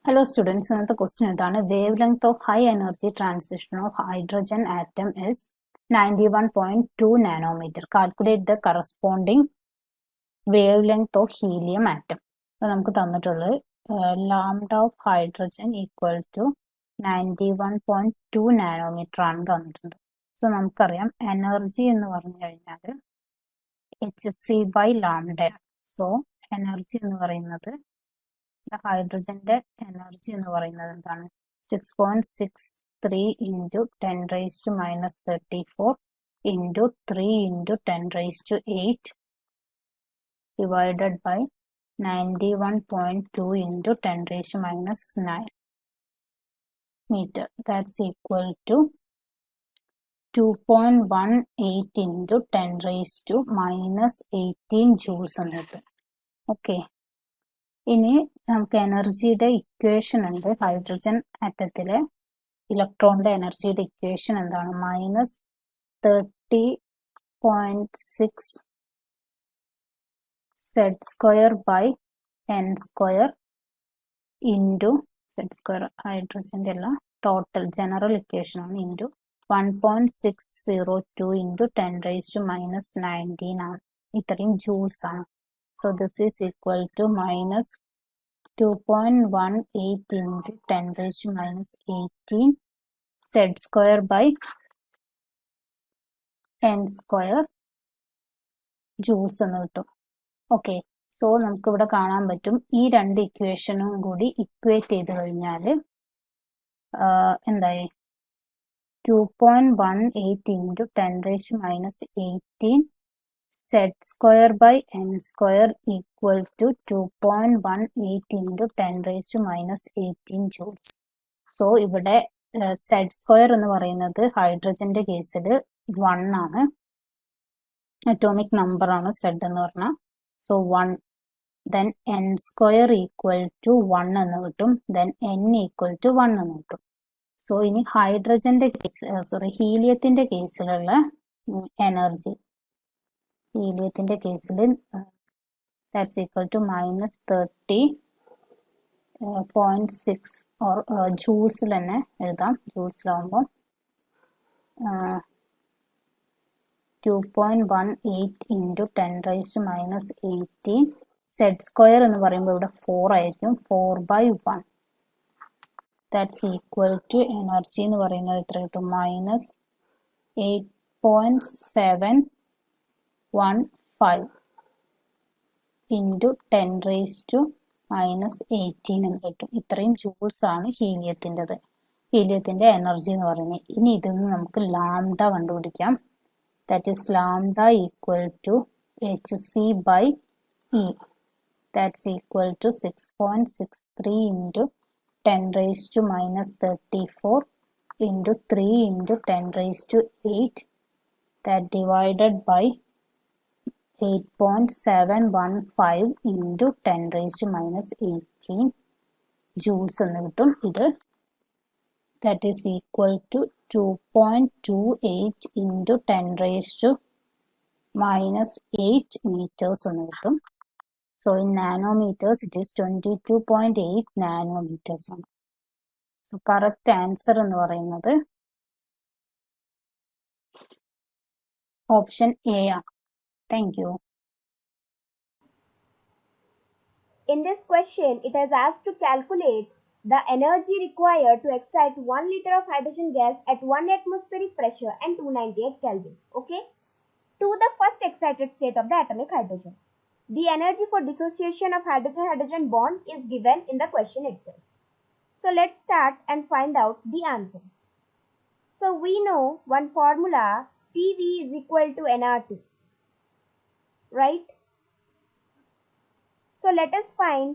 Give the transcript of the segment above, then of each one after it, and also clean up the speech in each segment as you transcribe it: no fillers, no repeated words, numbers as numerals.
Hello students, another question is wavelength of high energy transition of hydrogen atom is 91.2 nanometer. Calculate the corresponding wavelength of helium atom. അപ്പോൾ നമുക്ക് തന്നിട്ടുള്ളത് lambda of hydrogen equal to 91.2 nanometre ആണ് തന്നിട്ടുണ്ട്. So നമുക്കറിയാം energy എന്ന് പറഞ്ഞു കഴിഞ്ഞാൽ HC by lambda. So energy എന്ന് പറയുന്നത് ഹൈഡ്രജന്റെ എനർജി എന്ന് പറയുന്നത് എന്താണ് 6.63 into 10⁻⁻34 into 3 into 10⁸8 divided by 91.2 into 10⁻⁹ meter. That's equal to 2.18 into 10⁻⁻18 joules എന്ന് കിട്ടും. ഓക്കെ, ഇനി നമുക്ക് എനർജിയുടെ ഇക്വേഷൻ ഉണ്ട്. ഹൈഡ്രജൻ ആറ്റത്തിലെ ഇലക്ട്രോണിന്റെ എനർജിയുടെ ഇക്വേഷൻ എന്താണ്? -30.6 z² by n square into z² ഹൈഡ്രജന്റെ അല്ല, ടോട്ടൽ ജനറൽ ഇക്വേഷൻ ആണ്, ഇൻറ്റു 1.602 ഇൻറ്റു 10⁻⁻19 ആണ്. ഇത്രയും ജൂൾസ് ആണ്. So this is equal to minus 2.18 into 10⁻⁻18 z² by n square joules എന്ന് കിട്ടും. ഓക്കെ, സോ നമുക്ക് ഇവിടെ കാണാൻ പറ്റും ഈ രണ്ട് ഇക്വേഷനും കൂടി ഇക്വേറ്റ് ചെയ്ത് കഴിഞ്ഞാൽ എന്തായി? 2.18 into 10⁻⁻18 z² by n square equal to 2.18 into 10⁻⁻18 joules. So ഇവിടെ z² എന്ന് പറയുന്നത് ഹൈഡ്രജന്റെ കേസിൽ 1 ആണ്, അറ്റോമിക് നമ്പർ ആണ് z എന്ന് പറഞ്ഞാൽ. So 1, then n² equal to 1 എന്ന് കിട്ടും, ദെൻ n ഈക്വൽ ടു 1 എന്ന് കിട്ടും. സോ ഇനി ഹൈഡ്രജന്റെ കേസിൽ ഹീലിയത്തിന്റെ കേസിലുള്ള എനർജി, ഹീലിയത്തിന്റെ കേസിൽ ദാറ്റ്സ് ഈക്വൽ ടു -30.6 ഓർ ജൂൾസിൽ തന്നെ എഴുതാം. ജൂൾസിലാവുമ്പോൾ 2.18 ഇൻറ്റു 10⁻⁻18 z² എന്ന് പറയുമ്പോൾ ഇവിടെ 4 ആയിരിക്കും, 4/1. ദാറ്റ്സ് ഈക്വൽ ടു എനർജി എന്ന് പറയുന്നത് എത്ര കിട്ടും? -8.715 ഇൻറ്റു 10⁻⁻18 എന്ന് കിട്ടും. ഇത്രയും ജൂൾസ് ആണ് ഹീലിയത്തിന്റെ എനർജി എന്ന് പറയുന്നത്. ഇനി ഇതിൽ നിന്ന് നമുക്ക് ലാംഡ കണ്ടുപിടിക്കാം. That is lambda equal to HC by E. That's equal to 6.63 into 10⁻⁻34 into 3 into 10⁸8, that divided by 8.715 into 10⁻⁻18 joules എന്ന് കിട്ടും. ഇത് that is equal to 2.28 into 10⁻⁸8 meters എന്ന് കിട്ടും. So in nanometers it is 22.8 nanometers ആണ്. So correct answer എന്ന് പറയുന്നത് option A ആണ്. Thank you. In this question, it has asked to calculate the energy required to excite 1 liter of hydrogen gas at 1 atmospheric pressure and 298 Kelvin, okay, to the first excited state of the atomic hydrogen. The energy for dissociation of hydrogen-hydrogen bond is given in the question itself. So let's start and find out the answer. So we know one formula, PV is equal to nR2, right? So let us find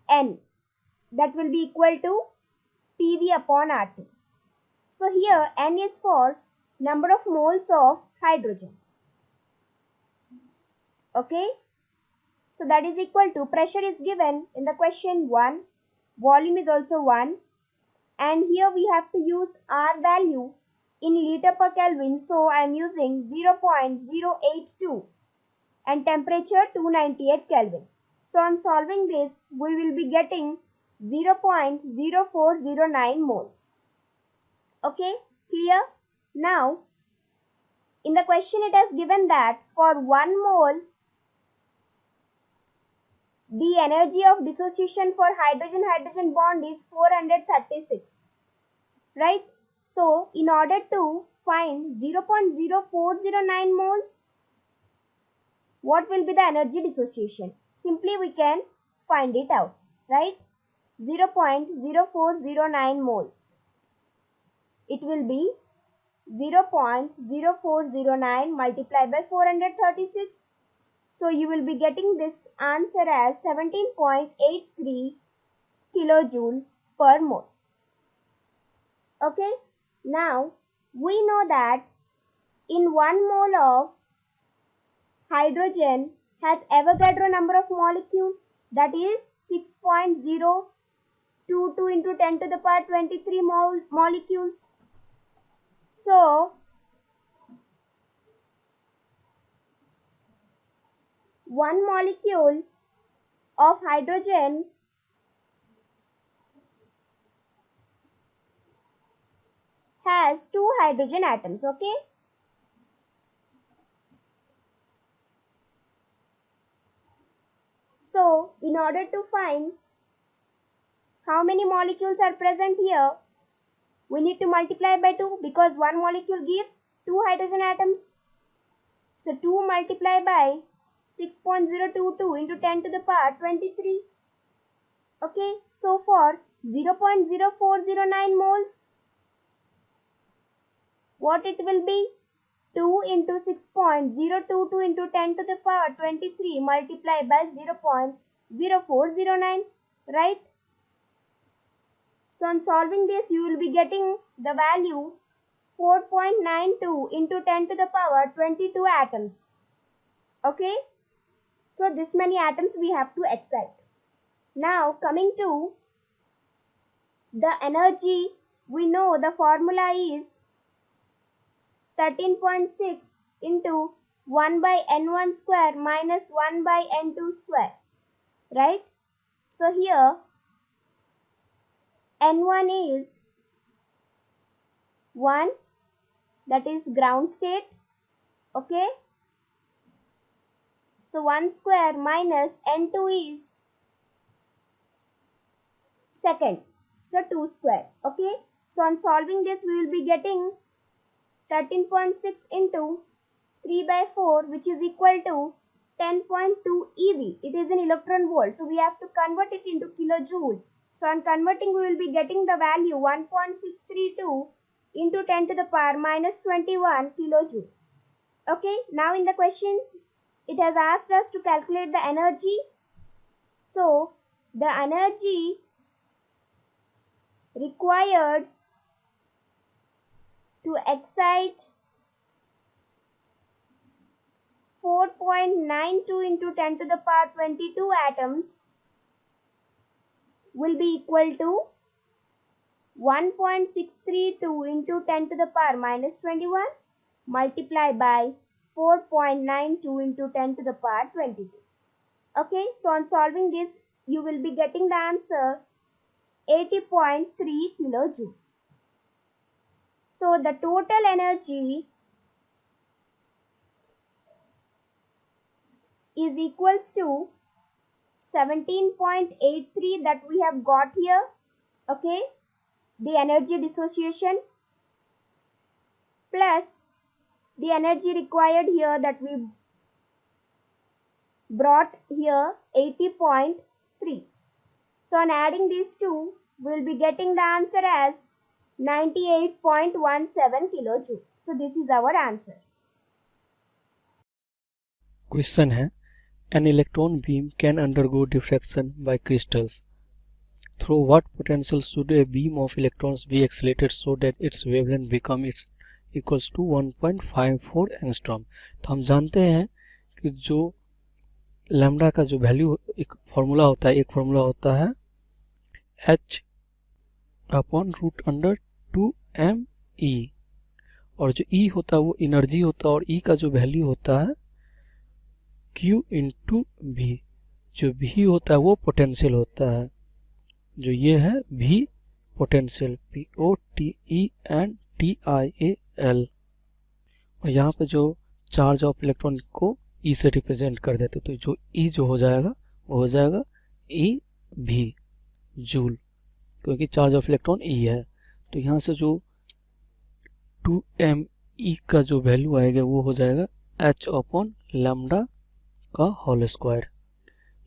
N, that will be equal to PV upon R2. So here N is for number of moles of hydrogen, okay? So that is equal to, pressure is given in the question 1, volume is also 1, and here we have to use R value in liter per Kelvin, so I am using 0.082, and temperature 298 Kelvin. So on solving this, we will be getting 0.0409 moles. Okay, clear? Now, in the question it has given that for 1 mole, the energy of dissociation for hydrogen-hydrogen bond is 436, right? So, in order to find 0.0409 moles, what will be the energy dissociation? Simply we can find it out, right? 0.0409 moles. It will be 0.0409 multiplied by 436. So you will be getting this answer as 17.83 kilojoule per mole. Okay, now we know that in 1 mole of hydrogen has Avogadro number of molecule, that is 6.022 into 10 to the power 23 molecules. So, 1 molecule of hydrogen has 2 hydrogen atoms, okay? So, in order to find how many molecules are present here, we need to multiply by 2 because 1 molecule gives 2 hydrogen atoms. So 2 multiplied by 6.022 into 10 to the power 23. Okay, so for 0.0409 moles, what it will be? 2 into 6.022 into 10 to the power 23 multiplied by 0.0409, right? So on solving this, you will be getting the value 4.92 into 10 to the power 22 atoms. Okay, so this many atoms we have to excite. Now coming to the energy, we know the formula is 13.6 into 1 by n1 square minus 1 by n2 square, right? So here n1 is 1, that is ground state, okay? So 1 square minus n2 is second, so 2 square, okay? So on solving this, we will be getting 13.6 into 3 by 4, which is equal to 10.2 eV. It is in electron volt, so we have to convert it into kilojoule. So on converting, we will be getting the value 1.632 into 10 to the power minus 21 kilojoule. Okay, now in the question, it has asked us to calculate the energy. So the energy required to excite 4.92 into 10 to the power 22 atoms will be equal to 1.632 into 10 to the power minus 21 multiplied by 4.92 into 10 to the power 22. Okay, so on solving this, you will be getting the answer 80.3 kilojoule. So the total energy is equals to 17.83 that we have got here, okay, the energy dissociation plus the energy required here that we brought here 80.3. So on adding these two, we will be getting the answer as 98.17 kilojoule. So this is our answer. Question है, an electron beam can undergo diffraction by crystals. Through what potential should a beam of electrons be accelerated so that its wavelength becomes equals to 1.54 angstrom? तो हम जानते हैं कि जो lambda का जो value एक फॉर्मूला होता है h upon root under 2m/e, और जो e होता है वो एनर्जी होता है और e का जो वैल्यू होता है q इंटू v, जो v होता है वो पोटेंशियल होता है, जो ये है V पोटेंशियल, POTENTIAL, और यहाँ पे जो चार्ज ऑफ इलेक्ट्रॉन को E से रिप्रेजेंट कर देते, तो जो E जो हो जाएगा वो हो जाएगा EV जूल, क्योंकि चार्ज ऑफ इलेक्ट्रॉन E है। तो यहाँ से जो 2me का जो वैल्यू आएगा वो हो जाएगा h अपॉन लैम्डा का होल स्क्वायर।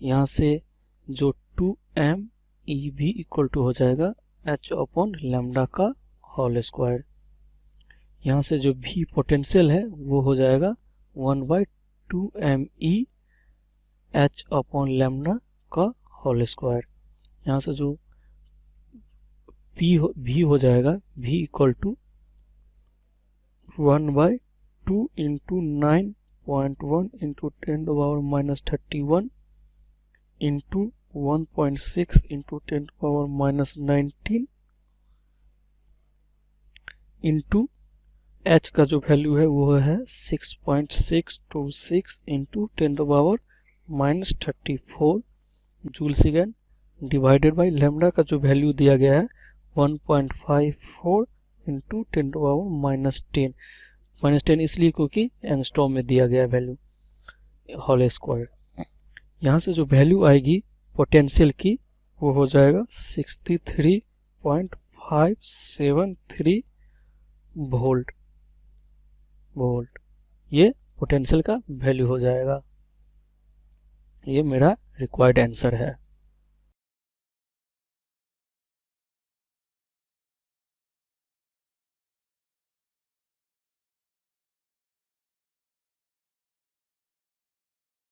यहाँ से जो 2meV इक्वल टू हो जाएगा h अपॉन लैम्डा का होल स्क्वायर। यहाँ से जो V पोटेंशियल है वो हो जाएगा 1/2me h अपॉन लैम्डा का होल स्क्वायर। यहाँ से जो V हो जाएगा V equal to 1/2 into 9.1 into 10⁻³ into 1.6 into 10⁻19 into h का जो वैल्यू है वो है 6.626 into 10⁻34 joule second, divided by lambda का जो वैल्यू दिया गया है 1.54 इंटू 10⁻10 -10 इसलिए क्योंकि एंगस्ट्रॉम में दिया गया वैल्यू होल स्क्वायर। यहाँ से जो वैल्यू आएगी पोटेंशियल की वो हो जाएगा 63.573 वोल्ट। ये पोटेंशियल का वैल्यू हो जाएगा। ये मेरा रिक्वायर्ड आंसर है।